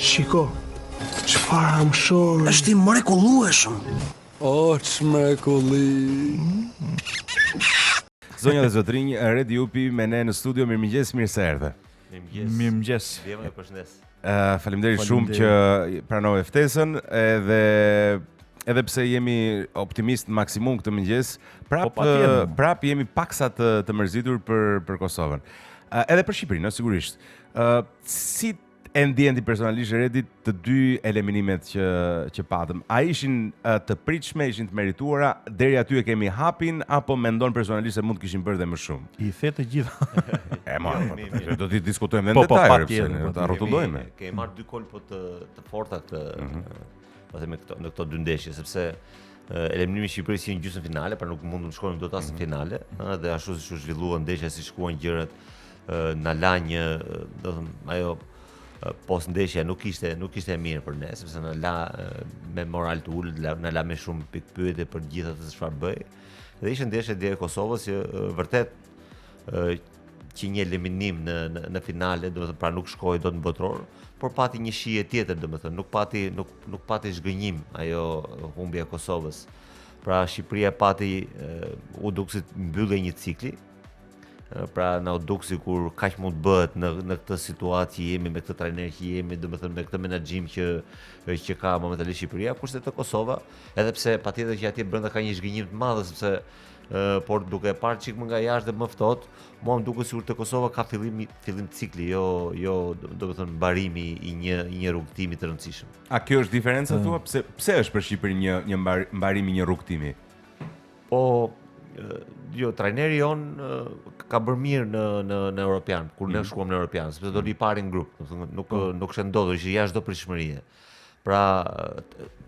Shiko, çfarë amshor. Është i mrekullueshëm. O, çmrekulli. Zonja dhe zotrinj, Redi Jupi me ne në studio. Mirëmëngjes, mirë se erdhe. Mirëmëngjes. Vjema e përshëndes. Faleminderit shumë që pranove ftesën, edhe pse jemi optimist maksimum këtë mëngjes, prap jemi paksa të mërzitur për Kosovën. Edhe për Shqipërinë, sigurisht. Si e ndjen ti personalisht Redi të dy eliminimet që patëm? A ishin të pritshme, ishin të merituara, deri aty e kemi hapin, apo mendon personalisht se mund të kishin bërë dhe më shumë? I the të gjitha. Do të diskutojmë në detaj, patjetër, ta rrotullojmë. Kemi marrë dy kolpo të forta në këto dy ndeshje, sepse eliminimi i Shqipërisë në gjysmë finale, pra nuk mundun të shkojmë dot as në finale, dhe ashtu siç u zhvilluan ndeshja, si shkuan gjërat, na la një, do të them, ajo post ndeshja nuk ishte e mirë për ne, sepse na la me moral të ulët, na la me shumë pikpyetje për gjithë atë çfarë bëj. Dhe ishte ndeshja e Kosovës që vërtet që një eliminim në finale, domethënë pra nuk shkoi dot në botror, por pati një shije tjetër, domethënë nuk pati zhgënjim ajo humbja e Kosovës. Pra Shqipëria pati u duk si mbyllje një cikli. Pra na u duk sikur kaq mund të bëhet në këtë situatë që jemi, me këtë trajner që jemi, domethënë me këtë menaxhim që ka momentalisht Shqipëria, kurse te Kosova, edhe pse patjetër që atje brenda ka një zhgënjim të madh, sepse por duke e parë çik më nga jashtë dhe më ftohtë, mua më duket sikur te Kosova ka fillim cikli, jo domethënë mbarimi i një rrugtimi të rëndësishëm. A kjo është diferenca thua? Pse është për Shqipërinë një mbarimi, një rrugtimi? Po jo, trajneri jon ka bërë mirë në Europian, kur ne shkuam në Europian, sepse do li pari në grup, nuk është ndodhur, ishte jashtëdopritshmërie. Pra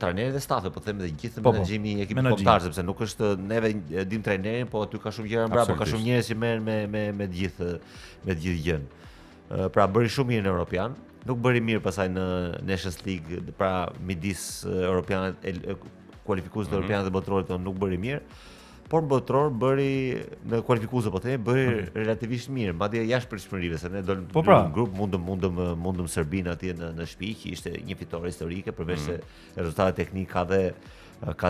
trajneri dhe stafi, po them, dhe gjithë menaxhimi i ekipit kombëtar, sepse nuk është neve dim trajnerin, po aty ka shumë gjëra mbrapa, ka shumë njerëz që merren me gjithë gjën. Pra bëri shumë mirë në Europian, nuk bëri mirë pasaj në Nations League, pra midis Europianët, kualifikues të Europianët dhe botrorit nuk bëri mirë. Por në botror bëri në kualifikues, po themi, bëri relativisht mirë, madje jashtëpritshmërive, se ne dolëm në grup, mundëm Serbinë atje në shtëpi, që ishte një fitore historike, përveç se rezultate teknike ka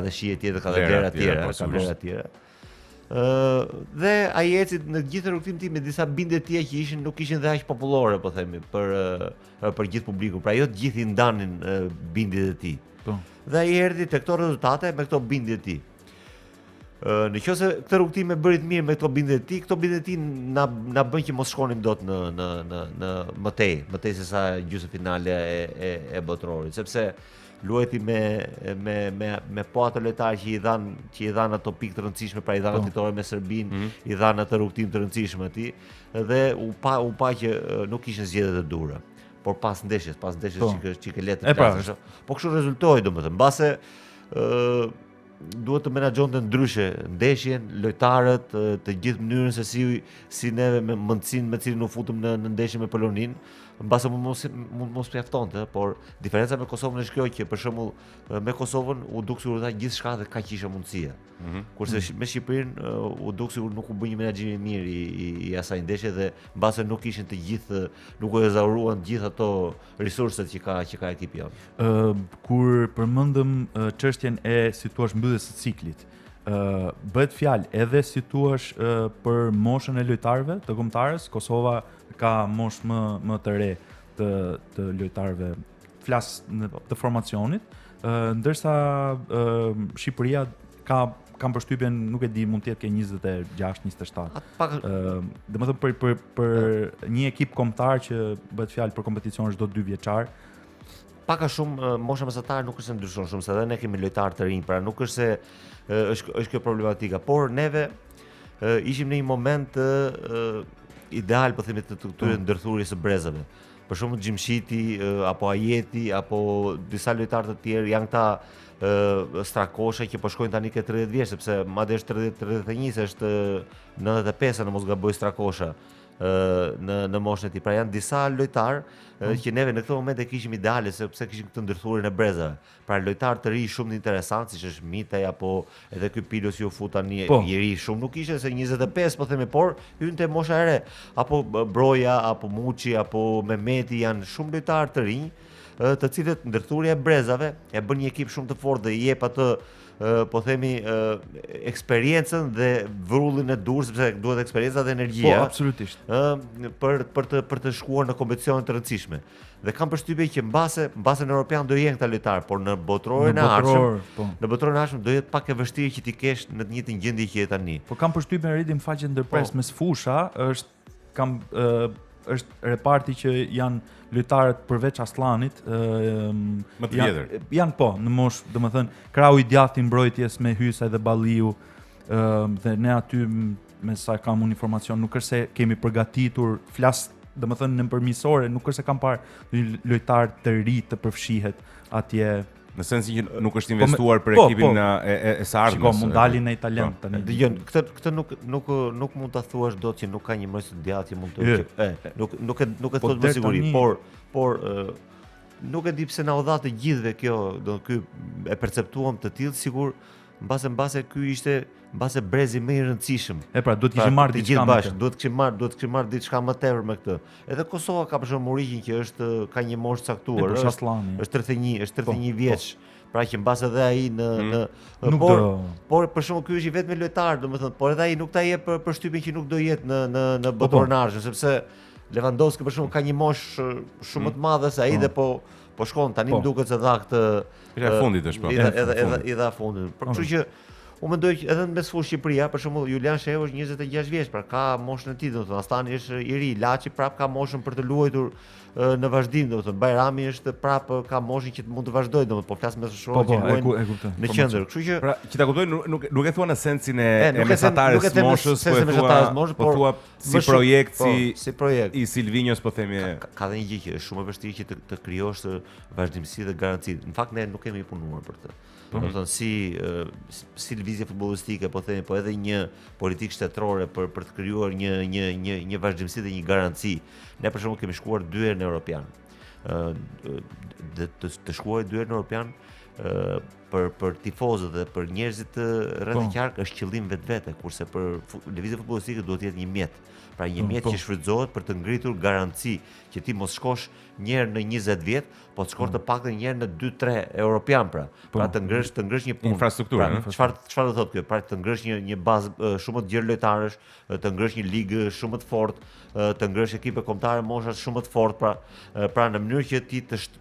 dhe shije tjetër, ka dhe vlera tjera. Dhe ai eci në gjithë rrugtimin tim me disa bindje të tjera që nuk ishin dhe aq popullore, po themi, për gjithë publikun. Pra jo të gjithë i ndanin bindjet e tij. Dhe ai erdhi te këto rezultate me këto bindje të tij. Në qoftë se këtë rrugtim e bërit mirë me këto bindje të tij, këto bindje të tij na bën që mos shkonim dot në mëtej se sa gjysmë finale e botrorit, sepse luajti me po ato lojtarë që i dhan ato pikë të rëndësishme, pra i dhan fitore me Serbinë, i dhan atë rrugtim të rëndësishëm atij, dhe u pa që nuk kishin zgjedhje të dhura. Por pas ndeshjes që ke letë të klasë. Po kështu rezultoi, domethënë, mbase duhet të menaxhonte ndryshe ndeshjen, lojtarët, të gjithë mënyrën se si neve me mundësinë me cilën u futëm në ndeshjen me Poloninë, mbase mos mjaftonte, por diferenca me Kosovën është kjo që për shembull me Kosovën u duk sikur tha gjithçka dhe kaq ishte mundësia. Kurse me Shqipërinë u duk sikur nuk u bë një menaxhim i mirë i asaj ndeshje, dhe mbase nuk ishin të gjithë, nuk u ezauruan gjithë ato resurset që ka ekipi jon. Kur përmendëm çështjen e situash mbylljes së ciklit, bëhet fjalë edhe si thuash për moshën e lojtarëve të kombëtarës. Kosova ka moshë më të re të lojtarëve, flas të formacionit, ndërsa Shqipëria kam përshtypjen, nuk e di, mund të jetë ke 26-27. Domethënë për një ekip kombëtar që bëhet fjalë për kompeticion çdo 2 vjeçar, pak a shumë mosha mesatare nuk është se ndryshon shumë, se edhe ne kemi lojtarë të rinj, pra nuk është se është kjo problematika, por neve ishim në një moment ideal, po themi, të këtyre ndërthurjes së brezave. Për shembull Xhimshiti apo Ajeti apo disa lojtarë të tjerë janë këta Strakosha që po shkojnë tani ke 30 vjeç, sepse madje është 31, është 95 në mos gaboj Strakosha në moshën e tij. Pra janë disa lojtarë që neve në këtë moment e kishim ideale, sepse kishim këtë ndërthurjen e brezave. Pra lojtarë të ri shumë interesant, siç është Mitaj apo edhe ky Pilos që u fut tani, i ri shumë nuk ishte, se 25 po themi, por hynte mosha e re, apo Broja apo Muçi apo Mehmeti, janë shumë lojtarë të rinj të cilët ndërthurja e brezave e bën një ekip shumë të fortë dhe i jep atë po themi eksperiencën dhe vrullin e dur, sepse duhet eksperjenca dhe energjia. Po, absolutisht. Për të shkuar në kompeticione të rëndësishme. Dhe kam përshtypjen që mbase në Europian do jenë këta lojtarë, por në botrorin e ardhshëm do jetë pak e vështirë që ti kesh në të njëjtin gjendje që je tani. Po kam përshtypjen rritim faqen ndërpres mes fusha është reparti që janë lojtarët përveç Aslanit, më të vjetër. Janë po, në moshë, domethënë krau i djathtë i mbrojtjes me Hysa dhe Balliu, dhe ne aty me sa kam unë informacion, nuk është se kemi përgatitur, flas domethënë në përmisore, nuk është se kam parë lojtar të ri të përfshihet atje. Në sensin që nuk është investuar për ekipin e së ardhmes. Shiko, mund dalin në talent tani. Dëgjoj, këtë nuk mund ta thuash dot që nuk ka një mbrojtës të djathtë që mund të nuk e thot me siguri, por nuk e di pse na u dha të gjithëve kjo, do ky e perceptuam të tillë sigur mbase ky ishte mbase brezi më i rëndësishëm. Pra duhet të kishim marrë diçka më tepër. Duhet të kishim marrë diçka më tepër me këtë. Edhe Kosova ka për shembull Muriqin që ka një moshë caktuar, është 31 vjeç. Pra që mbase edhe ai por për shembull ky është i vetmi lojtar, domethënë, por edhe ai nuk ta jep përshtypjen që nuk do jetë në botorinazh, sepse Lewandowski për shembull ka një moshë shumë më të madhe se ai dhe po shkon tani më duket se dha këtë e fundit është po. I dha fundit. Por kështu që unë mendoj që edhe në mesfull Shqipëria, për shembull Julian Shehu është 26 vjeç, pra ka moshën e tij, domethënë Astani është i ri, Laçi prap ka moshën për të luajtur në vazhdim, domethënë Bajrami është prap ka moshën që mund të vazhdojë, domethënë po flas me shoqë që luajnë në qendër. Kështu që pra që ta kuptoj nuk e thua në sensin e mesatares moshës, po thua si projekt i Silvinjos, po themi. Ka dhe një gjë që është shumë e vështirë që të krijosh vazhdimsi dhe garanci. Në fakt ne nuk kemi punuar për të. Domethënë si lëvizje futbollistike, po themi, po edhe një politikë shtetërore për të krijuar një vazhdimsi dhe një garanci. Ne për shembull kemi shkuar 2 herë në Europian. Të shkuar 2 herë në Europian për tifozët dhe për njerëzit rreth qark është qëllim vetvete, kurse për lëvizje futbollistike duhet të jetë një mjet. Pra një mjet që shfrytëzohet për të ngritur garanci që ti mos shkosh një herë në 20 vjet, po të shkosh të paktën një herë në 2-3 Europian pra të ngresh një punë. Infrastrukturë. Çfarë do thotë kjo? Pra të ngresh një bazë shumë të gjerë lojtarësh, të ngresh një ligë shumë të fortë, të ngresh ekipe kombëtare mosha shumë të fortë, pra në mënyrë që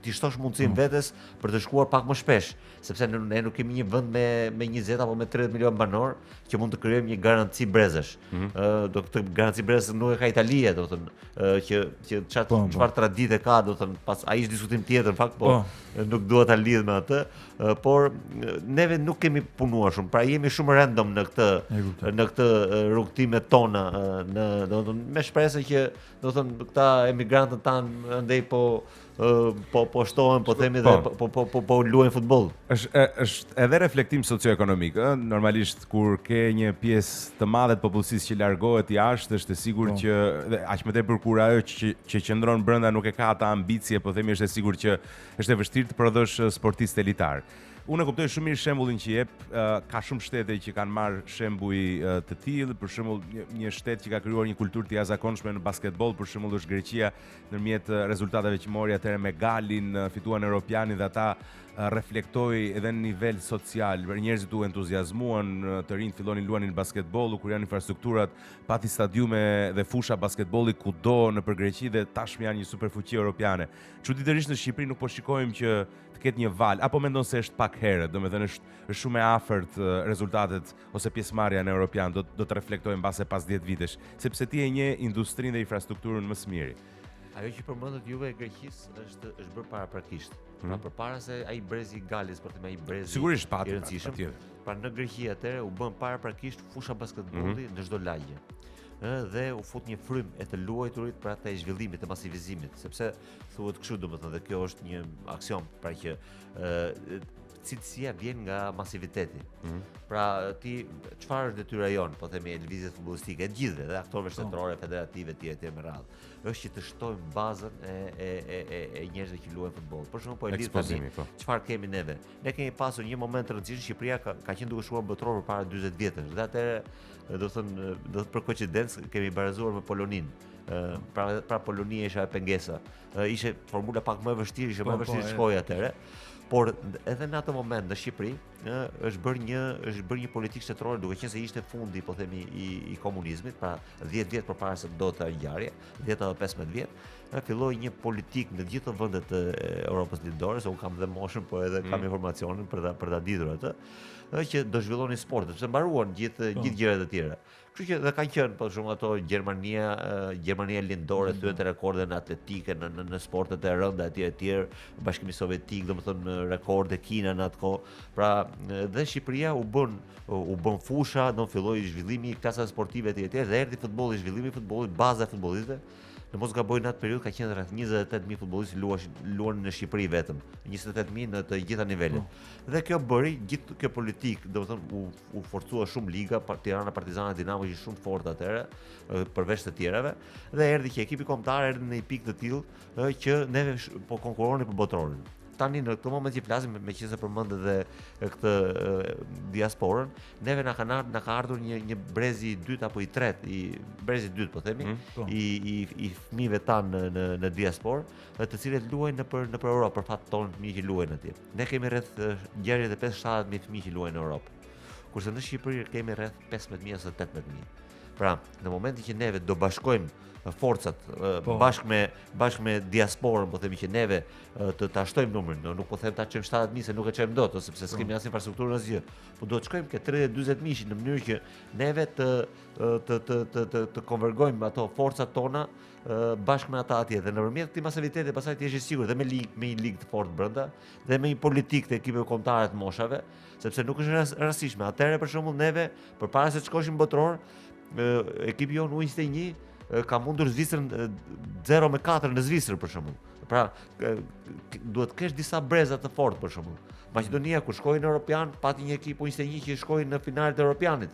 ti shtosh mundësinë vetes për të shkuar pak më shpesh, sepse ne nuk kemi një vend me 20 apo me 30 milion banor që mund të krijojmë një garanci brezesh. Do këtë garanci brezesh nuk e ka Italia, do të thënë që çfarë tradite ka, do të thënë pas ai është diskutim tjetër në fakt, po nuk dua ta lidh me atë, por neve nuk kemi punuar shumë, pra jemi shumë random në këtë rrugtimet tona, do të thënë me shpresë që do të thënë këta emigrantët tanë andej po shtohen, po themi dhe po luajnë futboll. Është edhe reflektim socioekonomik, normalisht kur ke një pjesë të madhe të popullsisë që largohet jashtë, është e sigurt që aq më tepër kur ajo që qëndron brenda nuk e ka ata ambicie, po themi është e sigurt që është e vështirë të prodhosh sportistë elitar. Unë e kuptoj shumë mirë shembullin që jep, ka shumë shtete që kanë marrë shembuj të tillë, për shembull një shtet që ka krijuar një kulturë të jashtëzakonshme në basketboll, për shembull është Greqia, ndërmjet rezultateve që mori atëherë me Galin, fituan Europianin dhe ata reflektoi edhe në nivel social, njerëzit u entuziazmuan, të rinjt fillonin luanin basketboll, kur janë infrastrukturat, pati stadiume dhe fusha basketbolli kudo nëpër Greqi dhe tashmë janë një superfuqi europiane. Çuditërisht në Shqipëri nuk po shikojmë që të ketë një val, apo mendon se është pak herët, domethënë është shumë e afërt rezultatet ose pjesëmarrja në Europian do të reflektojë mbase pas 10 vitesh, sepse ti e njeh industrinë dhe infrastrukturën më së miri. Ajo që përmendët juve e Greqisë është bërë paraprakisht. Pra përpara se ai brezi i Galis, për të thënë ai brezi sigurisht i rëndësishëm. Pra në Greqi atëherë u bën paraprakisht fusha basketbolli në çdo lagje. Dhe u fut një frym e të luajturit për atë zhvillimit të masivizimit, sepse thuhet kështu domethënë dhe kjo është një aksion, pra që cilësia vjen nga masiviteti. Pra ti çfarë është detyra jon, po themi lëvizjet futbollistike të gjithëve, dhe aktorëve shtetërore, federative etj me radhë, është që të shtojmë bazën e njerëzve që luajnë futboll. Për shembull, po e lidh tani. Çfarë kemi neve? Ne kemi pasur një moment të rëndësishëm, Shqipëria ka qenë duke shkuar botror përpara 40 vjetësh. Dhe atëherë do të për koincidencë kemi barazuar me Polonin. Pra Polonia isha e pengesa. Ishte formula pak më e vështirë, ishte më e vështirë shkoj atëre. Por edhe në atë moment në Shqipëri është bërë një politikë shtetërore, duke qenë se ishte fundi, po themi, i komunizmit, pra 10 vjet përpara se do të ngjarje, 10 apo 15 vjet, filloi një politikë në gjithë vendet e Europës Lindore, se unë kam dhe moshën, po edhe kam informacionin për ta ditur atë, që do zhvillonin sportet, sepse mbaruan gjithë gjërat e tjera. Kështu që dhe kanë qenë, për shembull, ato Gjermania Lindore thyen rekorde në atletike, në sportet e rënda etj, Bashkimi Sovjetik, domethënë rekorde Kina në atë kohë. Pra dhe Shqipëria u bën fusha, do filloi zhvillimi i klasave sportive etj, dhe erdhi futbolli, zhvillimi i futbollit, baza e futbollistëve. Në mos gaboj në atë periudhë ka qenë rreth 28.000 futbollistë luan në Shqipëri vetëm, 28.000 në të gjitha nivelet. Dhe kjo bëri gjithë kjo politikë, domethënë u forcua shumë liga, Tirana, Partizani, Dinamo ishin shumë fortë atëherë, përveç të tjerave, dhe erdhi që ekipi kombëtar erdhi në një pikë të tillë që neve po konkurronin për botrorin. Tani në këtë moment që flasim, meqenëse përmend edhe këtë diasporën, neve na ka ardhur një brezi i dytë apo i tretë, brezi i dytë po themi, i fëmijëve tanë në diasporë, të cilët luajnë nëpër Europë, për fat tonë fëmijë që luajnë atje. Ne kemi rreth 65-70.000 fëmijë që luajnë në Europë, kurse në Shqipëri kemi rreth 15.000 ose 18.000. Pra, në momentin që neve do bashkojmë forcat bashkë me diasporën, po themi që neve të shtojmë numrin, nuk po them ta çojmë 70.000 se nuk e çojmë dot, sepse s'kemi as infrastrukturën as gjë. Po do të shkojmë ke 30-40.000 në mënyrë që neve të konvergojmë ato forcat tona bashkë me ata atje, dhe nëpërmjet këtij masiviteti pastaj ti je i sigurt dhe me një ligë të fortë brenda dhe me një politikë të ekipeve kombëtare të moshave, sepse nuk është rastishme. Atëherë për shembull neve përpara se të shkoshim botror, ekipi jon U21 ka mundur Zvicrën 0-4 në Zvicër për shembull. Pra duhet të kesh disa breza të fortë për shembull. Maqedonia kur shkoi në Europian pati një ekip U21 që shkoi në finalet e Europianit.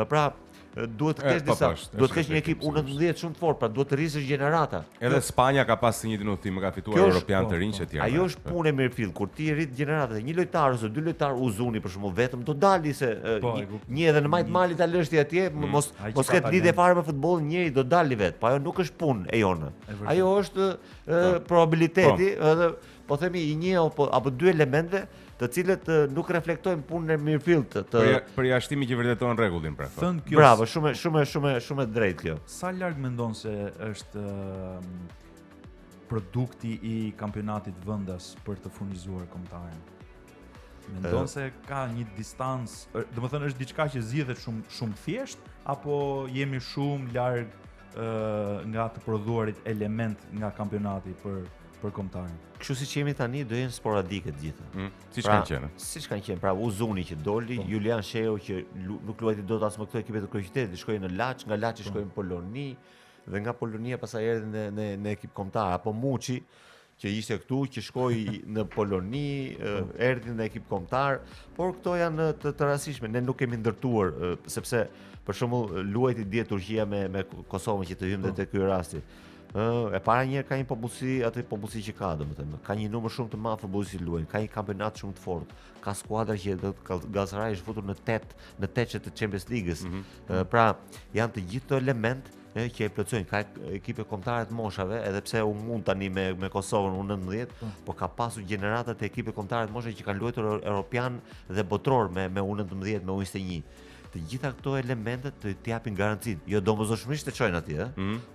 Pra duhet të kesh një ekip U19 shumë të fortë, pra duhet të rrisësh gjenerata. Edhe Spanja ka pas një udhtim, ka fituar Europian të rinj etj. Ajo është punë e mirëfill, kur ti rrit gjeneratat, një lojtar ose dy lojtar uzuni për shembull vetëm do dali se një edhe në majt mali ta lështi atje, mos ketë lidhje fare me futbollin, njëri do dali vet, po ajo nuk është punë e jone. Ajo është probabiliteti, edhe po themi i një apo dy elemente të cilët nuk reflektojnë punën e mirëfillt të përjashtimi që vërteton rregullin, pra. Bravo, shumë drejt kjo. Sa larg mendon se është produkti i kampionatit vendas për të furnizuar kombëtarin? Mendon se ka një distancë, domethënë është diçka që zgjidhet shumë thjesht, apo jemi shumë larg nga të prodhuarit element nga kampionati për kombëtarin? Kështu siç jemi tani do jenë sporadike të gjitha. Siç kanë qenë. Siç kanë qenë, pra Uzuni që doli, Julian Sheu që nuk luajti dot as me këto ekipe të kryeqytetit, shkoi në Laç, nga Laçi shkoi në Poloni, dhe nga Polonia pastaj erdhi në ekip kombëtar, apo Muçi që ishte këtu, që shkoi në Poloni, erdhi në ekip kombëtar, por këto janë të rastishme, ne nuk kemi ndërtuar, sepse për shembull luajti dje Turqia me Kosovën që të hyjmë te ky rasti. E para një ka një popullsi që ka, domethënë, ka një numër shumë të madh futbollistë që luajnë, ka një kampionat shumë të fortë, ka skuadra që Galatasaray është futur në teçet të Champions League-s. Pra, janë të gjithë këto element që e plotësojnë, ka ekipe kombëtare të moshave, edhe pse u mund tani me Kosovën U19, po ka pasur gjenerata të ekipe kombëtare të moshave që kanë luajtur Europian dhe botror me U19, me U21. Të gjitha këto elementet të japin garancinë, jo domosdoshmërisht të çojnë atje,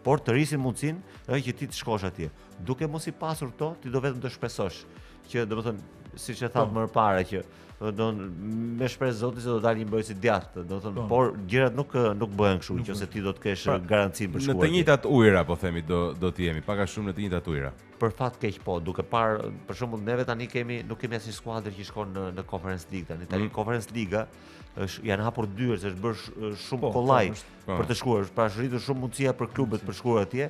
por të rrisin mundësinë që ti të shkosh atje. Duke mos i pasur këto, ti do vetëm të shpresosh që, domethënë, siç e thatë më parë që me shpresë Zotit se do dalë një mbrojtës i djathtë, domethënë, por gjërat nuk bëhen kështu, nëse ti do të kesh garancinë për shkuar. Në të njëjtat ujëra, po themi, do të jemi, pak a shumë në të njëjtat ujëra. Për fat keq po, duke parë, për shembull, neve tani nuk kemi asnjë skuadër që shkon në Conference League tani. Tani Conference Liga janë hapur dyert, se është bërë shumë kollaj për të shkuar, pra është rritur shumë mundësia për klubet për shkuar atje.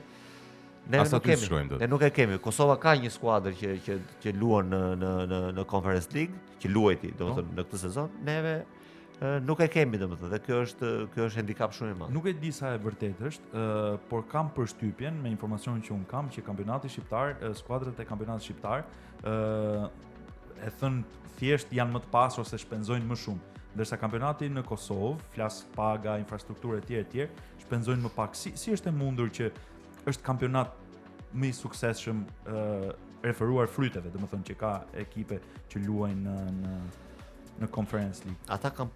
Ne nuk e kemi. Kosova ka një skuadër që luan në Conference League, që luajti, domethënë, në këtë sezon. Neve nuk e kemi, domethënë, dhe kjo është handicap shumë i madh. Nuk e di sa e vërtetë është, por kam përshtypjen me informacionin që un kam që kampionati shqiptar, skuadrat e kampionatit shqiptar, e thën thjesht janë më të pasur ose shpenzojnë më shumë. Ndërsa kampionati në Kosovë, flas paga, infrastrukturë etj, shpenzojnë më pak. Si është e mundur që është kampionat më i suksesshëm referuar fryteve, domethënë që ka ekipe që luajnë në Conference League. Ata kanë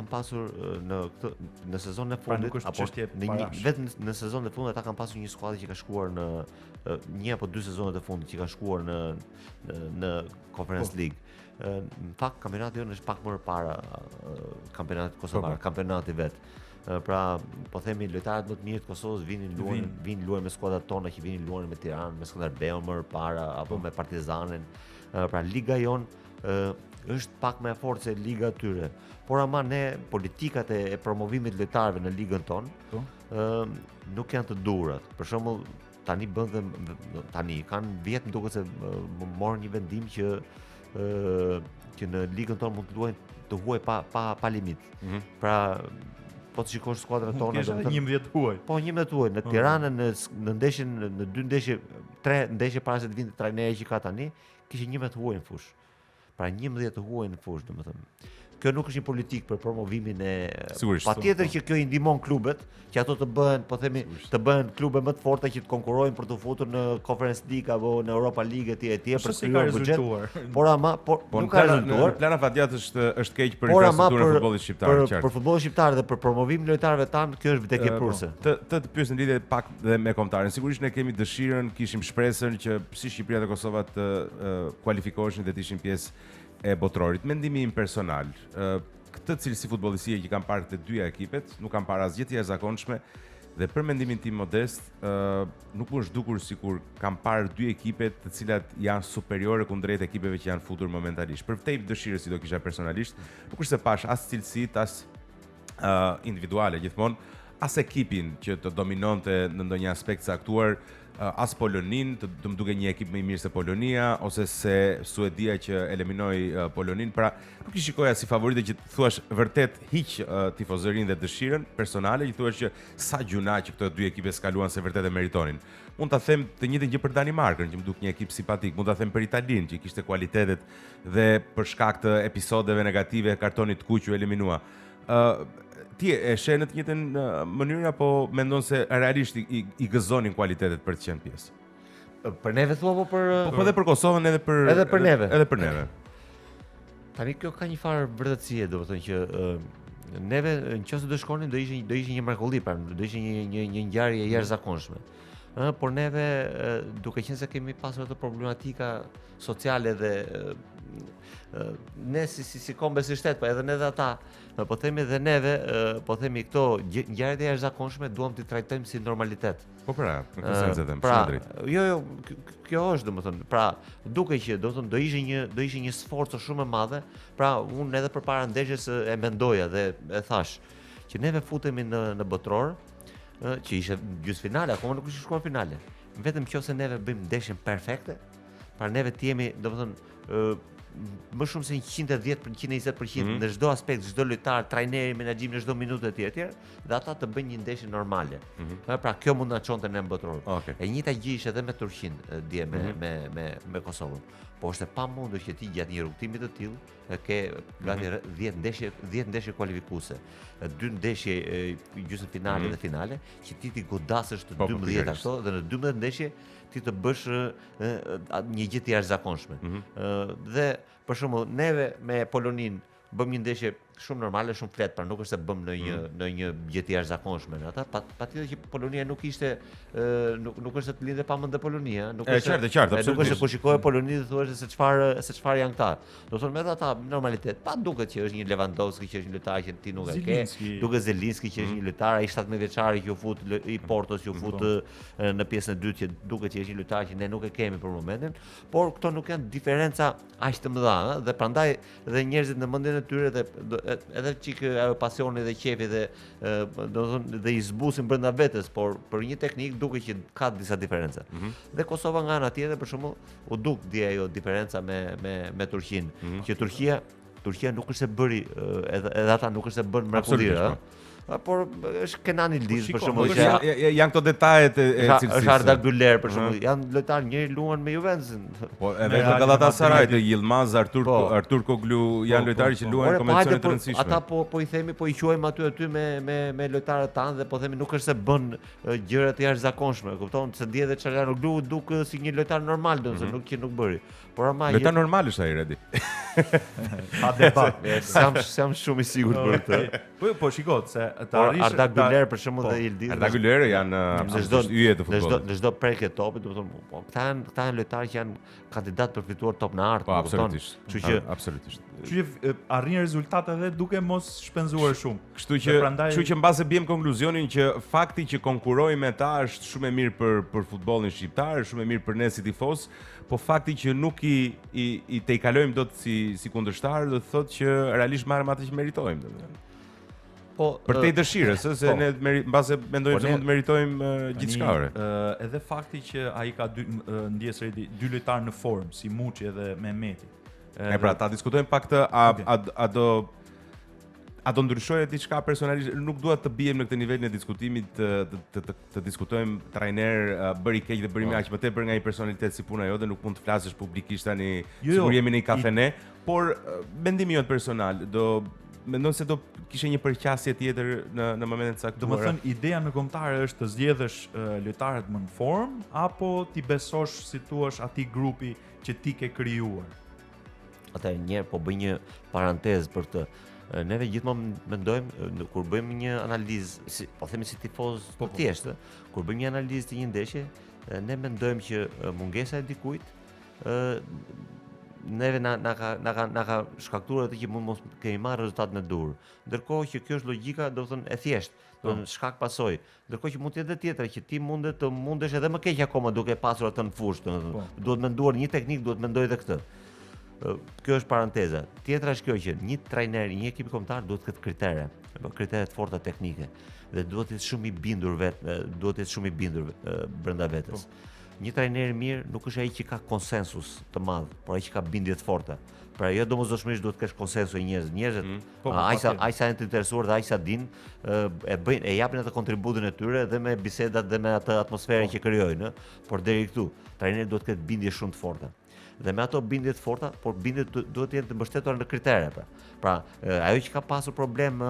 pasur në sezonin e fundit nuk është apo çështje vetëm në sezonin e fundit ata kanë pasur një skuadër që ka shkuar në një apo dy sezonet e fundit që kanë shkuar në Conference League. Në fakt kampionati jonë është pak më para kampionatit kosovar, kampionati vet. Pra, po themi lojtarët më të mirë të Kosovës vinin luajnë me skuadrat tona që vinin luajnë me Tiranë, me Skënderbeun më para apo me Partizanin. Pra liga jon është pak më e fortë se liga e tyre. Por ama ne politikat e promovimit lojtarëve në ligën tonë nuk janë të duhurat. Për shembull, tani kanë vjet më duket se morën një vendim që në ligën tonë mund të luajnë të huaj pa limit. Pra po të shikosh skuadrat tona do të 11 huaj. Po 11 huaj në Tiranë në ndeshjen në 2 ndeshje, 3 ndeshje para se të vinte trajneri që ka tani, kishin 11 huaj në fush. Pra 11 huaj në fush, domethënë. Kjo nuk është një politikë për promovimin e patjetër që kjo i ndihmon klubet, që ato të bëhen klube më të forta që të konkurrojnë për të futur në Conference League apo në Europa League etj për të krijuar buxhet. Por nuk ka rezultuar. Plana fatjat është keq për infrastrukturën e futbollit shqiptar, qartë. Për futbollin shqiptar dhe për promovimin e lojtarëve tan, kjo është vdekje prurse. Të pyes në lidhje pak dhe me kombëtarin. Sigurisht ne kemi dëshirën, kishim shpresën që si Shqipëria dhe Kosova të kualifikoheshin dhe të ishin pjesë e botrorit. Mendimi im personal, këtë cilësi futbollistike që kanë parë të dyja ekipet, nuk kanë parë asgjë të jashtëzakonshme dhe për mendimin tim modest, nuk më është dukur sikur kanë parë dy ekipet të cilat janë superiore kundrejt ekipeve që janë futur momentalisht. Për tej dëshirë si do kisha personalisht, nuk është se pash as cilësitë, as individuale gjithmonë, as ekipin që të dominonte në ndonjë aspekt caktuar, as Polonin, të më duke një ekip më i mirë se Polonia, ose se Suedia që eliminoi Polonin, pra nuk i shikoja si favorite që thuash vërtet hiq tifozërinë dhe dëshirën personale, që thuash që sa gjuna që këto dy ekipe skaluan se vërtet e meritonin. Mund ta them të njëjtën gjë për Danimarkën, që më duk një ekip simpatik, mund ta them për Italinë, që kishte kualitetet dhe për shkak të episodeve negative kartonit kuq u eliminua. Ti e sheh në të njëjtën mënyrë apo mendon se realisht i gëzonin kualitetet për të qenë pjesë? Për neve thua apo për Po edhe për Kosovën edhe për neve. Edhe për neve. Tani kjo ka një farë vërtetësie, domethënë që neve nëse do shkonin do ishte një mrekulli, pra do ishte një ngjarje e jashtëzakonshme. Por neve duke qenë se kemi pasur ato problematika sociale dhe ne si kombë si shtet, po edhe ne dhe ata, po themi dhe neve, po themi këto ngjarjet e jashtëzakonshme duam t'i trajtojmë si normalitet. Po pra, në këtë sens e them, pra, shumë drejt. Jo, kjo është domethënë, pra, duke që domethënë do ishte një sforcë shumë e madhe, pra unë edhe përpara ndeshjes e mendoja dhe e thash që neve futemi në botror, që ishte gjysmëfinale, akoma nuk ishte shkuar finale. Vetëm nëse neve bëjmë ndeshjen perfekte, pra neve të jemi, domethënë, më shumë se 110-120% në çdo aspekt, çdo lojtar, trajneri, menaxhimi në çdo minutë etj, dhe ata të bëjnë një ndeshje normale. Pra kjo mund na çonte në botror. E njëjta gjë ishte edhe me Turqinë, dje me Kosovën. Po është e pamundur që ti gjatë një rrugtimi të tillë ke gati 10 ndeshje kualifikuese, 2 ndeshje gjysmëfinale dhe finale, që ti godasësh të 12 ato dhe në 12 ndeshje ti të bësh një gjë të jashtëzakonshme. Dhe për shembull neve me Polonin bëm një ndeshje shumë normale, shumë fletë, pra nuk është se bëm në një gjë të jashtëzakonshme në ata, patjetër që Polonia nuk ishte nuk është se të lindte pamend Polonia, nuk është qartë, nuk është se kur shikoje Poloninë thuash se çfarë janë këta. Do thonë me ata normalitet, pa duket që është një Lewandowski që është një lojtar që ti nuk e ke, duket Zelinski që është një lojtar, ai 17 vjeçari që u fut i Portos, që u fut në pjesën e dytë, që duket që është një lojtar që ne nuk e kemi për momentin, por këto nuk janë diferenca aq të mëdha, dhe prandaj dhe njerëzit në mendjen e tyre dhe edhe çik pasioni dhe qefi dhe do të thonë dhe i zbusin brenda vetes, por për një teknik duket që ka disa diferenca. Dhe Kosova nga ana tjetër për shembull u duk dje ajo diferenca me Turqinë, që Turqia nuk është se bëri edhe ata nuk është se bën mrekulli, Por është Kenan Yildiz për shiko, shembull. Janë këto detajet e cilësisë. Është Arda Güler për shembull. Janë lojtarë njëri luan me Juventusin. Po edhe në Galatasaray të Yilmaz, Artur Koglu janë lojtarë që luajnë kompeticione të rëndësishme. Ata po i themi, po i quajmë aty me lojtarët tanë dhe po themi nuk është se bën gjëra të jashtëzakonshme, kupton? Se dihet se Çalhanoğlu duk si një lojtar normal, domethënë nuk bëri. Por ama lojtar normal është ai Redi. Pa debat. Jam shumë i sigurt për këtë. Po shiko, se të arrish Arda Güler për shembull dhe Yildiz. Arda Güler janë yje të futbollit. Në çdo prekje topi, domethënë, po këta janë lojtarë që janë kandidat për fituar top në art, po absolutisht. Kështu që absolutisht. Kështu që arrin rezultate edhe duke mos shpenzuar shumë. Kështu që mbase bjem konkluzionin që fakti që konkurojmë me ta është shumë e mirë për futbollin shqiptar, shumë e mirë për ne si tifoz, po fakti që nuk i tejkalojmë dot si kundërshtar do të thotë që realisht marrim atë që meritojmë, domethënë. Po për te dëshirës, se ne mbase mendojmë se mund të meritojmë gjithçka. Edhe fakti që ai ka ndjes Redi dy lojtarë në formë, si Muçi edhe Mehmeti. Pra ta diskutojmë pak këtë a do ndryshojë diçka personalisht, nuk dua të bijem në këtë nivel në diskutimit të diskutojmë trajner bëri keq dhe bëri aq më tepër nga një personalitet si puna jote, nuk mund të flasësh publikisht tani sikur jemi në një kafene, por mendimi jot personal mendon se do kishe një përqasje tjetër në momentin e caktuar. Domethënë ideja në kombëtare është të zgjedhësh lojtarët më në formë apo ti besosh si thua atij grupi që ti ke krijuar. Atëherë një po bëj një parantezë për këtë. Neve gjithmonë mendojmë kur bëjmë një analizë, po themi si tifoz të thjeshtë, kur bëjmë një analizë të një ndeshje, ne mendojmë që mungesa e dikujt neve na ka shkaktuar atë që mund mos kemi marrë rezultatin e dur. Ndërkohë që kjo është logjika, do të thonë e thjeshtë, do të thonë shkak pasojë. Ndërkohë që mund të jetë tjetra që ti mundesh edhe më keq akoma duke pasur atë në fushë, do të thonë. Duhet menduar një teknik, duhet mendoj edhe këtë. Kjo është paranteza. Tjetra është kjo që një trajner, një ekip kombëtar duhet të ketë kritere të forta teknike dhe duhet të jetë shumë i bindur brenda vetes. Një trajner i mirë nuk është ai që ka konsensus të madh, por ai që ka bindje të forta. Pra jo domosdoshmërisht duhet të kesh konsensus e njerëzit. Ai sa janë të interesuar dhe ai sa din e japin atë kontributin e tyre dhe me bisedat dhe me atë atmosferën që krijojnë, por deri këtu trajneri duhet të ketë bindje shumë të forta. Dhe me ato bindje të forta, por bindjet duhet të jenë të mbështetura në kritere. Pra, ajo që ka pasur problem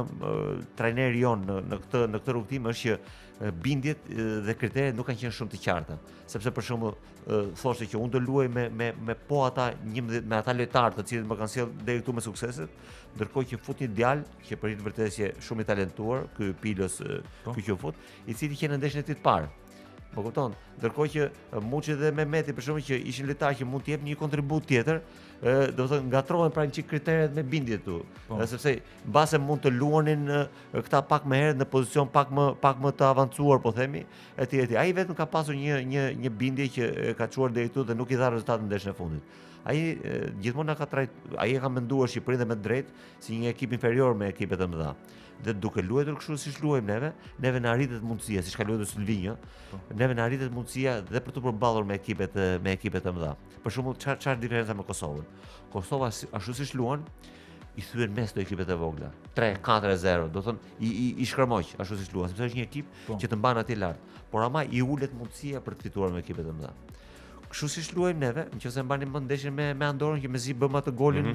trajneri jon në këtë rrugtim është që bindjet dhe kriteret nuk kanë qenë shumë të qarta. Sepse për shembull, thoshte që unë do luaj me po ata 11 me ata lojtarë të cilët më kanë sjell deri këtu me sukseset, ndërkohë që fut një djalë që për të vërtetë shumë i talentuar, ky Pilos, ky që fut, i cili që në ndeshjen e tij të parë. Po kupton, ndërkohë që Muçi dhe Mehmeti për shembull që ishin lojtarë që mund të jepnin një kontribut tjetër, do të thonë ngatrohen pra një kriteret me bindje këtu. Sepse mbase mund të luanin këta pak më herët në pozicion pak më të avancuar, po themi, etj. Ai vetëm ka pasur një bindje që ka çuar deri këtu dhe nuk i dha rezultat në ndeshjen e fundit. Ai gjithmonë ai e ka menduar Shqipërinë me drejt si një ekip inferior me ekipet e mëdha. Dhe duke luajtur kështu siç luajmë neve na arritet mundësia, siç ka luajtur Silvinjo, neve na arritet mundësia dhe për të përballur me ekipet e mëdha. Për shembull, çfarë diferenca me Kosovën? Kosova ashtu siç luan, i thyen mes të ekipet e vogla. 3-4-0, do thonë i shkërmoq ashtu siç luan, sepse është një ekip që të mban aty lart, por ama i ulet mundësia për të fituar me ekipet e mëdha. Kështu siç luajmë neve, nëse mbani mend ndeshjen me Andorën që mezi bëm atë golin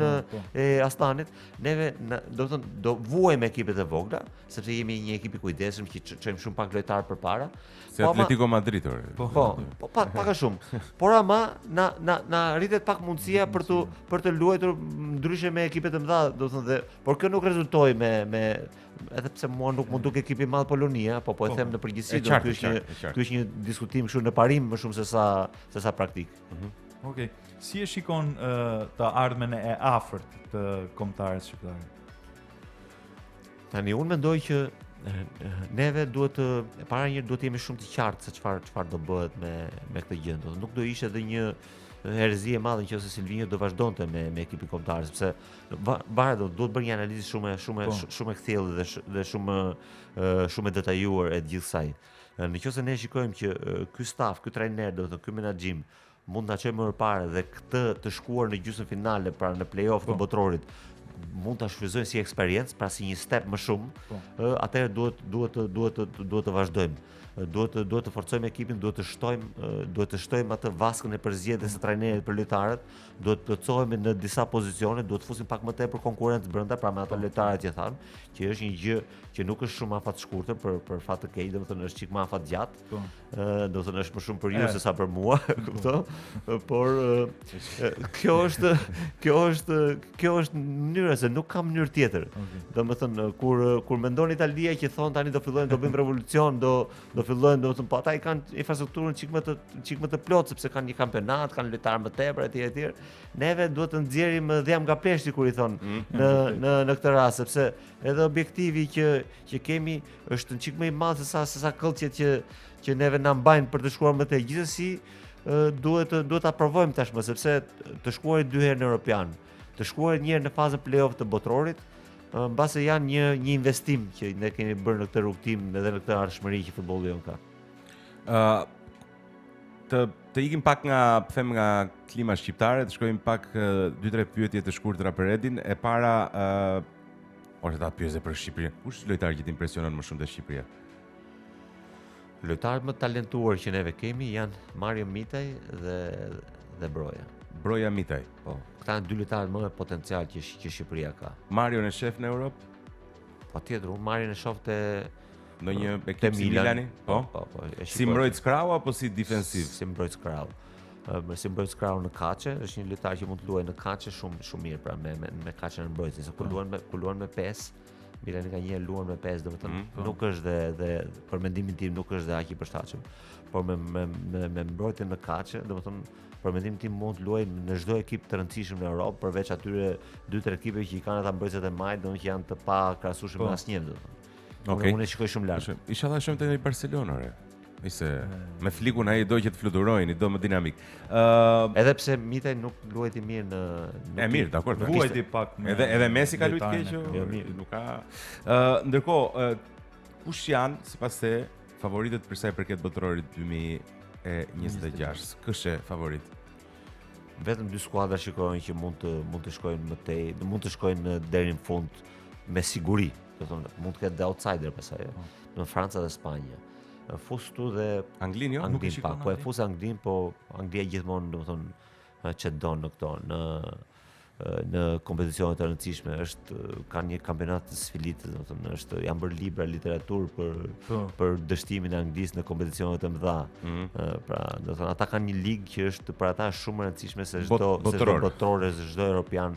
e Astanit, neve do të thonë do vuajmë ekipet e vogla, sepse jemi një ekip i kujdesshëm që çojmë shumë pak lojtarë përpara. Si Atletico Madrid. Pak a shumë. Por ama na rritet pak mundësia për të luajtur ndryshe me ekipet e mëdha, do të thonë dhe por kjo nuk rezultoi me edhe pse mua nuk mund duk ekipi i madh Polonia, po e them në përgjithësi, ky është një diskutim kështu në parim më shumë se sa praktik. Okej. Si e shikon të ardhmen e afërt të kombëtarës shqiptare? Tani unë mendoj që neve duhet para një duhet të jemi shumë të qartë se çfarë do bëhet me këtë gjë. Nuk do ishte edhe një herëzi e madhe nëse Silvinjo do vazhdonte me ekipin kombëtar, sepse duhet bërë një analizë shumë e kthjellë dhe shumë e detajuar e gjithë kësaj. Nëse ne shikojmë që ky staf, ky trajner, do të thonë ky menaxhim mund ta çojmë më parë dhe këtë të shkuar në gjysmën finale, pra në play-off të botrorit, mund ta shfrytëzojnë si eksperiencë, pra si një step më shumë, atëherë duhet të vazhdojmë. Duhet të forcojmë ekipin, duhet të shtojmë atë vaskën e përzgjedhjes së trajnerit për lojtarët, duhet të plotësohemi në disa pozicione, duhet të fusim pak më tepër konkurrencë brenda, pra me ata lojtarët që thanë, që është një gjë që nuk është shumë afat shkurtër për fat të keq, domethënë është çik më afat gjatë. Domethënë është më shumë për ju se sa për mua, kupton? Por kjo është mënyra, se nuk ka mënyrë tjetër. Domethënë kur mendon Italia që thon tani do fillojnë do bëjmë revolucion, do fillojnë, domethënë po ata i kanë infrastrukturën çik më të plotë sepse kanë një kampionat, kanë lojtarë më tepër etj. Neve duhet të nxjerrim dhjam nga pleshti kur i thon në këtë rast, sepse edhe objektivi që kemi është një çik më i madh se sa këllçet që neve na mbajnë për të shkuar më tej. Gjithsesi duhet ta provojmë tashmë, sepse të shkuarit 2 herë në European, të shkuarit një herë në fazën play-off të botrorit, mbase janë një investim që ne kemi bërë në këtë rrugtim edhe në këtë ardhshmëri që futbolli jon ka. Të ikim pak nga klima shqiptare, të shkojmë pak 2-3 pyetje të shkurtra për Edin. E para, ose ta pyetje për Shqipërinë. Kush është lojtari që t'impresionon më shumë te Shqipëria? Lojtarët më talentuar që neve kemi janë Mario Mitaj dhe Broja. Broja Mitaj. Po, këta janë 2 lojtarë më me potencial që Shqipëria ka. Mario në shef në Europë? Patjetër, unë Mario në shoh te në një ekip si Milani? Po. Si mbrojtës krau apo si defensiv? Si mbrojtës krau. Si mbrojtës krau në kaçe, është një lojtar që mund të luajë në kaçe shumë mirë, pra me kaçen e mbrojtjes. Se kur luan me 5, Milani ka një luan me 5, domethënë nuk është dhe për mendimin tim nuk është dhe aq i përshtatshëm. Por me mbrojtjen në kaçe, domethënë për mendimin tim mund të luajë në çdo ekip të rëndësishëm në Europë, përveç atyre 2-3 ekipeve që i kanë ata mbrojtësit e majt, domethënë që janë të pa krahasueshëm me asnjë, domethënë. Unë e shikoj shumë lart. Inshallah shohim tani Barcelona, ore. Ise me Flikun ai do që të fluturojnë, do më dinamik. Edhe pse Mitaj nuk luajti mirë në mirë, dakor. Vuajti pak. Edhe Messi ka luajtur keq, nuk ka. Ndërkohë, kush janë sipas te favoritët për sa i përket botrorit 2026? Kush është favorit? Vetëm 2 skuadra shikojnë që mund të shkojnë më tej, mund të shkojnë deri në fund me siguri. Do të thonë mund të ketë outsider pasaj, në Franca dhe Spanja. Fustu dhe Anglin jo, nuk e shikon. Po e fus Anglin, po Anglia gjithmonë, do të thonë, çedon në këto, në kompeticione të rëndësishme, kanë një kampionat të sfilitë, do të thonë, janë bërë libra literaturë për dështimin e Anglisë në kompeticione të mëdha. Pra, do të thonë, ata kanë një ligë që është për ata shumë e rëndësishme se çdo botror, çdo europian,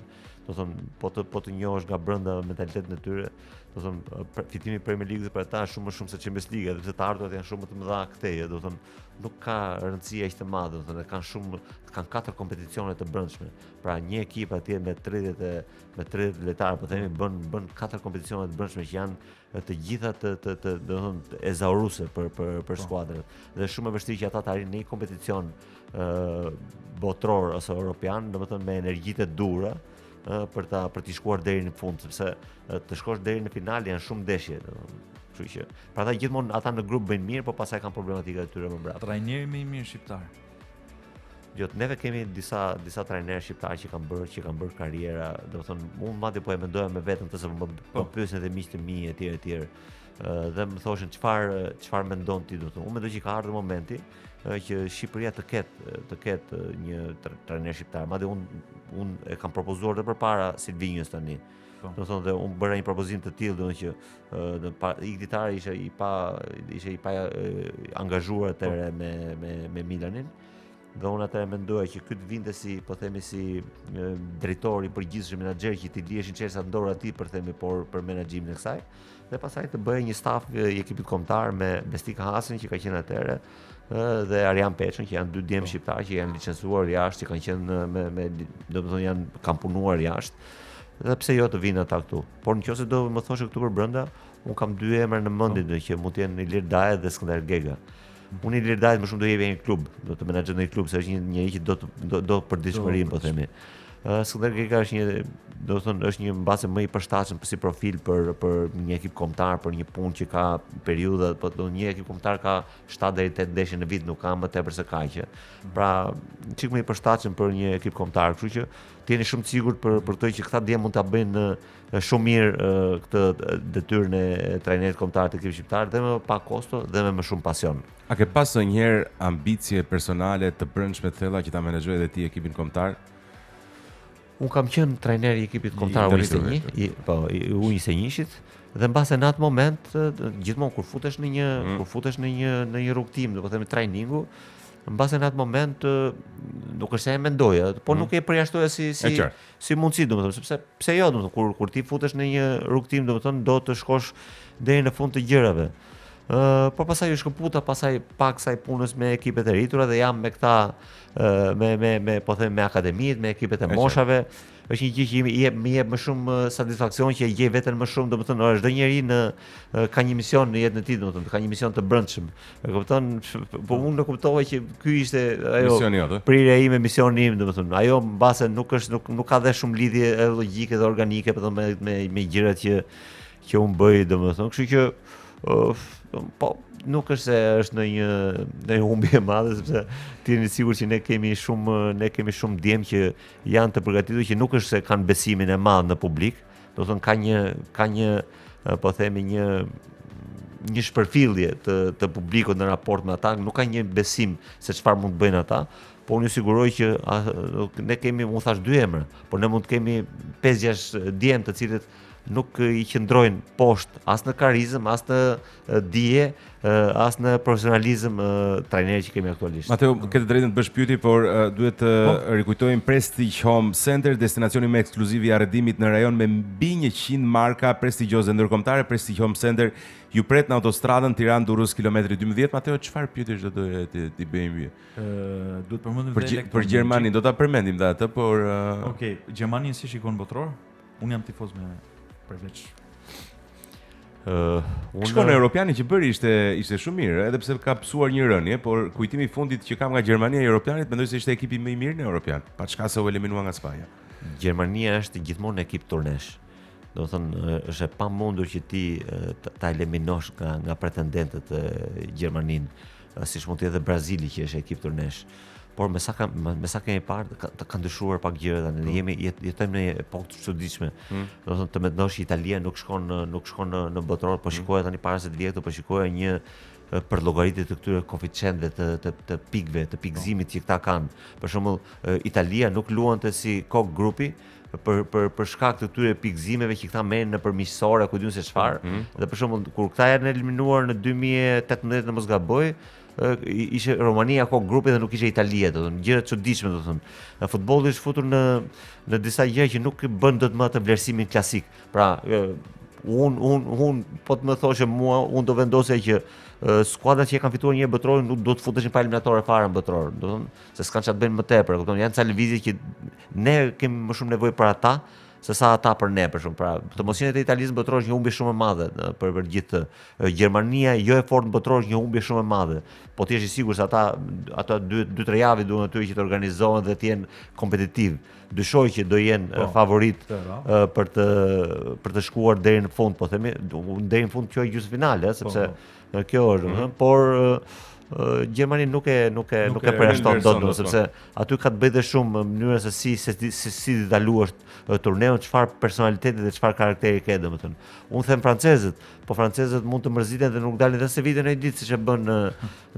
do të thonë, po të njohësh nga brenda mentalitetin e tyre, do të thonë, fitimi i Premier League për ata është shumë më shumë se Champions League, edhe pse të ardhurat janë shumë më të mëdha këtej, do të thonë, nuk ka rëndësi aq të madhe, do të thonë, kanë 4 kompeticione të brendshme. Pra një ekip atje me 30 lojtarë, po themi, bën 4 kompeticione të brendshme që janë të gjitha do të thonë ezauruese për skuadrat. Dhe shumë e vështirë që ata të arrijnë në një kompeticion botror ose europian, domethënë me energjitë të dhura, për të shkuar deri në fund, sepse të shkosh deri në final janë shumë ndeshje. Kështu që, pra ata gjithmonë ata në grup bëjnë mirë, por pastaj kanë problematika të tyre më brapa. Trajneri më i mirë shqiptar. Jo, neve kemi disa trajnerë shqiptarë që kanë bërë karriera, do të thonë, unë madje po e mendoja me veten këtë se më pyesin edhe miqtë e mi etj. Dhe më thoshin çfarë mendon ti, do të thonë. Unë mendoj që ka ardhur momenti që Shqipëria të ketë një trajner shqiptar. Madje unë e kam propozuar edhe përpara Silvinjës tani. Do të thonë, dhe unë bëra një propozim të tillë, domethënë që i ditari ishte i pa angazhuar atëherë me Milanin. Dhe unë atëherë mendoja që ky të vinte si, po themi, si drejtori i përgjithshëm, menaxher që ti lieshin çelësat në dorë atij për për menaxhimin e kësaj. Dhe pastaj të bëjë një staf i ekipit kombëtar me Bestika Hasin që ka qenë atëherë, dhe Arjan Peçën që janë 2 djemë shqiptar që janë licencuar jashtë, që kanë qenë domethënë kanë punuar jashtë. Dhe pse jo të vinë ata këtu. Por nëse do më thoshe këtu për brenda, unë kam 2 emra në mendje që mund të jenë Ilir Daje dhe Skënder Gega. Unë Ilir Daje më shumë do jepë një klub, do të menaxhoj një klub, se është një njerëz që do përditshmërinë, po themi. Skënder Greka është një, do të thonë, është një mbase më i përshtatshëm si profil për një ekip kombëtar, për një punë që ka periudha, po një ekip kombëtar ka 7 deri 8 ndeshje në vit, nuk ka më tepër se kaq. Pra, çik më i përshtatshëm për një ekip kombëtar, kështu që të jeni shumë të sigurt për këtë që këta djem mund ta bëjnë shumë mirë këtë detyrën e trajnerit kombëtar të ekipit shqiptar dhe me pak kosto dhe me më shumë pasion. A ke pas ndonjëherë ambicie personale të brendshme të thella që ta menaxhoj edhe ti ekipin kombëtar? Unë kam qenë trajner i ekipit kombëtar U21-shit dhe mbase në atë moment gjithmonë kur futesh në një rrugtim, do të themi trajningu, mbase në atë moment nuk është se e mendoja, po nuk e përjashtoja si mundësi, domethënë, sepse pse jo, domethënë kur ti futesh në një rrugtim, domethënë do të shkosh deri në fund të gjërave. Por pasaj u shkëputa pasaj pak saj punës me ekipet e rritura dhe jam me këta po them me akademitë, me ekipet e moshave. Është një gjë që më jep më shumë satisfaksion që e gjej veten më shumë, domethënë çdo njeri ka një mision në jetën e tij, domethënë ka një mision të brendshëm. E kupton? Po unë nuk kuptova që ky ishte ajo prirja ime, misioni im, domethënë. Ajo mbase nuk ka dhe shumë lidhje logjike dhe organike me gjërat që unë bëj, domethënë. Kështu që po nuk është se është në një humbje e madhe, sepse ti jeni sigurt që ne kemi shumë djem që janë të përgatitur, që nuk është se kanë besimin e madh në publik, do të thonë ka një po themi një shpërfillje të publikut në raport me ata, nuk ka një besim se çfarë mund të bëjnë ata. Po unë ju siguroj që ne kemi, unë thash 2 emra, por ne mund të kemi 5-6 djem të cilët nuk i qëndrojnë poshtë as në karizëm, as në dije, as në profesionalizëm trajneri që kemi aktualisht. Mateo, ke të drejtën të bësh pyetje, por duhet të rikujtojmë Prestige Home Center, destinacioni më ekskluziv i arrëdimit në rajon me mbi 100 marka prestigjioze ndërkombëtare. Prestige Home Center ju pret në autostradën Tiranë-Durrës kilometri 12. Mateo, çfarë pyetësh do të bëjmë? Duhet përmendim për Gjermanin, do ta përmendim dhe atë, por Okej, Gjermanin si shikon botror? Unë jam tifoz me përveç. Shkon Europiani që bëri ishte shumë mirë, edhe pse ka psuar një rënje, por kujtimi i fundit që kam nga Gjermania e Europianit, mendoj se ishte ekipi më i mirë në Europian, pa çka se u eliminua nga Spanja. Gjermania është gjithmonë ekip turnesh. Do të thonë është e pamundur që ti ta eliminosh nga pretendentët e Gjermanin, siç mund të jetë Brazili që është ekip turnesh. Por me sa kemi parë ka ndryshuar pak gjërat, ne jetojmë në një epokë të çuditshme. Do të thonë të mendosh që Italia nuk shkon në botror, po shikoja tani para se të vjetë, po shikoja një për llogaritje të këtyre koeficientëve të pikëve, të pikëzimit që këta kanë. Për shembull, Italia nuk luante si kok grupi për shkak të këtyre pikëzimeve që këta merren nëpër miqësore, ku diun se çfarë. Dhe për shembull, kur këta janë eliminuar në 2018 në mos gaboj, ishte Romania kok grupi dhe nuk ishte Italia, do të thonë gjëra të çuditshme, do të thonë. Futbolli është futur në disa gjëra që nuk bën dot më atë vlerësimin klasik. Pra, unë po të më thoshe mua, unë do vendosja që skuadrat që kanë fituar një botror nuk do të futeshin pa eliminatore fare në botror, do të thonë se s'kan çfarë të bëjnë më tepër, kupton? Janë ca lëvizje që ne kemi më shumë nevojë për ata se sa ata për ne, për shumë. Pra, të mos jetë Italisë botror është një humbje shumë e madhe për gjithë. Gjermania jo e fortë në botror është një humbje shumë e madhe. Po ti je i sigurt se ata 2-3 javë duhen aty që të organizohen dhe të jenë kompetitiv. Dyshoj që do jenë favorit për të shkuar deri në fund, po themi, deri në fund kjo është gjysmëfinale, sepse kjo është, por Gjermania nuk e përjashton dot, sepse aty ka të bëjë dhe shumë mënyra se si ta luash turneun, çfarë personaliteti dhe çfarë karakteri ke, domethënë. Unë them francezët, po francezët mund të mërziten dhe nuk dalin edhe se vitën e ditë siç e bën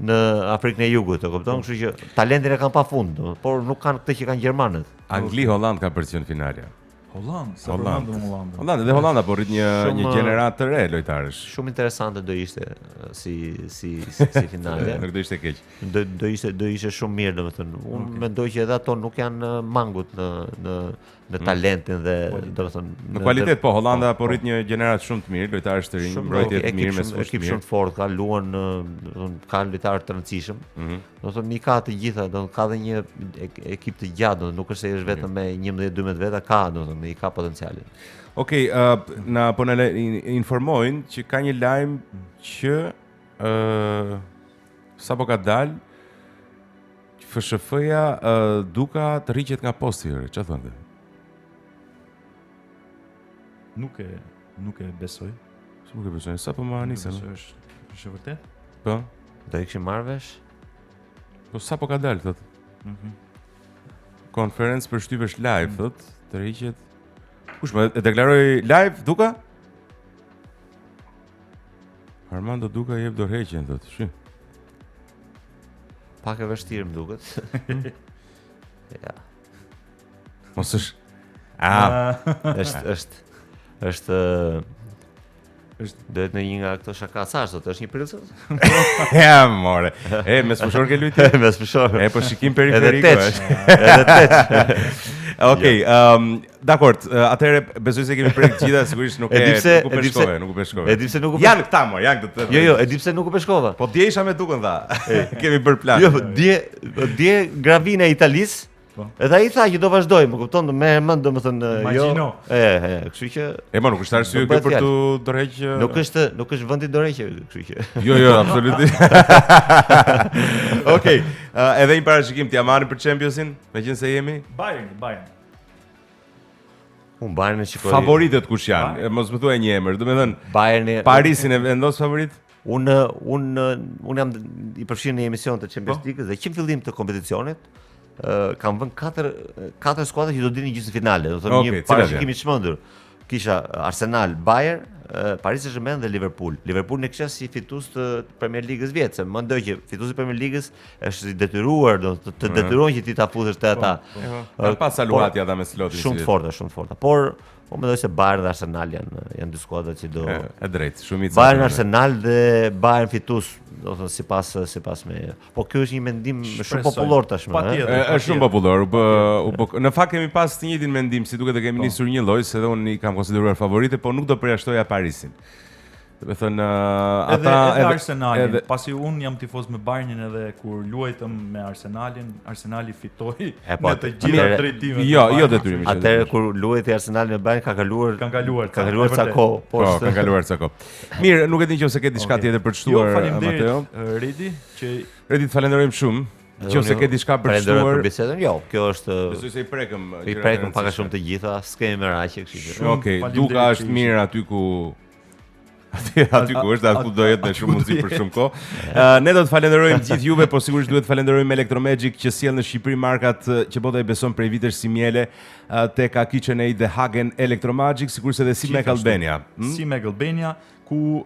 në Afrikën e Jugut, e kupton? Kështu që talentin e kanë pafund, por nuk kanë këtë që kanë gjermanët. Angli, Holland kanë përcion finale. Holland. Dhe Hollanda po rrit një gjenerat të re lojtarësh. Shumë interesante do ishte si finale. Nuk do ishte keq. Do ishte shumë mirë, domethënë. Unë mendoj që edhe ato nuk janë mangut në talentin dhe domethënë në kualitet, po Hollanda po rrit një gjenerat shumë të mirë, lojtarësh të rinj, mbrojtje të mirë me sfush të mirë. Shumë të fortë, ka luan ka lojtarë të rëndësishëm. Domethënë i ka të gjitha, ka dhe një ekip të gjatë, nuk është se është vetëm me 11-12 veta, ka domethënë i ka potencialin. Okej, na po na informojnë që ka një lajm që sapo ka dalë FSHF-ja duka të rriqet nga posti, çfarë thonë? Nuk e besoj. Si nuk e besoj, sa po më nisem. Është e vërtet? Po. Do i kishim marrë vesh? Po sa po ka dalë thot? Konferencë për shtypesh live thot, tërhiqet. Kush më e deklaroi live Duka? Armando Duka jep dorëheqjen thot. Shi. Pak e vështirë më duket. Ja. Mos është. Është duhet në një nga këto shakacash, sot është një prilësës? Ja, more. Me spushor ke lujti? Me spushor. Po shikim periferik është. Edhe teç. Okej, dakor, atëherë besoj se kemi prek gjitha, sigurisht nuk u peshkove. E di pse nuk u janë këta mo, janë këta. Jo, e di pse nuk u peshkova. Po dje isha me Dukën tha. Kemi bërë plan. Jo, dje Gravina e Italis. Edhe ai tha që do vazhdoj, më kupton, më mend domethënë jo. Kështu që nuk është arsye kjo për tu dorëheq. Nuk është vendi dorëheqje, kështu që. Jo, absolutisht. Okej, edhe një parashikim t'ja marrim për Championsin, meqense jemi Bayern. Unë Bayern e shikoj. Favoritët kush janë? Mos më thuaj një emër, domethënë Bayern Parisin e vendos favorit? Unë jam i përfshirë në emision të Champions League dhe që në fillim të kompeticionit kam vënë 4 skuadra që do dinë gjysmëfinale, do thonë një parashikim i çmendur. Kisha Arsenal, Bayern, Paris Saint-Germain dhe Liverpool. Liverpool ne kisha si fitues të Premier Ligës vjet, se mendoj që fituesi i Premier Ligës është i detyruar, do të detyrohen që ti ta futesh te ata. Ka pas saluati ata me slotin. Shumë të forta. Por po mendoj se Bayern dhe Arsenal janë dy skuadra që do e drejt, shumica. Bayern, Arsenal dhe Bayern fitues, do të thonë sipas me. Po ky është një mendim shumë popullor tashmë, Është shumë popullor. Në fakt kemi pas të njëjtin mendim, si duket e kemi nisur një lloj, se edhe unë i kam konsideruar favorite, po nuk do përjashtoja Parisin. Do të thënë edhe Arsenalin, pasi unë jam tifoz me Bayernin edhe kur luajtëm me Arsenalin, Arsenali fitoi në të gjitha drejtimet. Jo detyrimisht. Atëherë kur luajti Arsenali me Bayern ka kaluar ca kohë, po ka kaluar ca kohë. Mirë, nuk e di nëse ke diçka tjetër për të shtuar Mateo. Redi, të falenderojmë shumë. Nëse ke diçka për të shtuar për bisedën, jo, kjo është. Besoj se i prekëm pak a shumë të gjitha, s'kemi merakje, kështu që. Okej, Duka është mirë aty ku aty ku është, aty do jetë me shumë mundësi për shumë kohë. Ne do të falenderojmë gjithë juve, po sigurisht duhet të falenderojmë Electromagic që sjell në Shqipëri markat që bota i beson prej vitesh si miele, tek KitchenAid dhe Hagen Electromagic, sigurisht edhe Simek Albania. Simek Albania, ku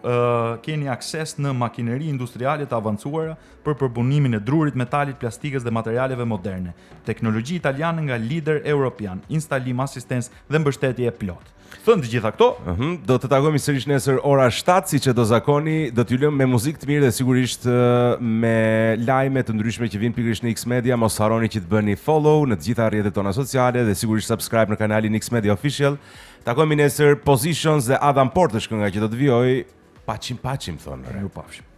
keni akses në makineri industriale të avancuara për përbunimin e drurit, metalit, plastikës dhe materialeve moderne. Teknologji italiane nga lider europian, instalim, asistencë dhe mbështetje e plot. Thënë të gjitha këto, do të takojmë sërish nesër ora 7, siç e do zakoni, do t'ju lëm me muzikë të mirë dhe sigurisht me lajme të ndryshme që vijnë pikërisht në X Media. Mos harroni që të bëni follow në të gjitha rrjetet tona sociale dhe sigurisht subscribe në kanalin X Media Official. Takojmë nesër Positions dhe Adam Porter kënga që do të vijojë. Pachim thonë. Ju pafshim.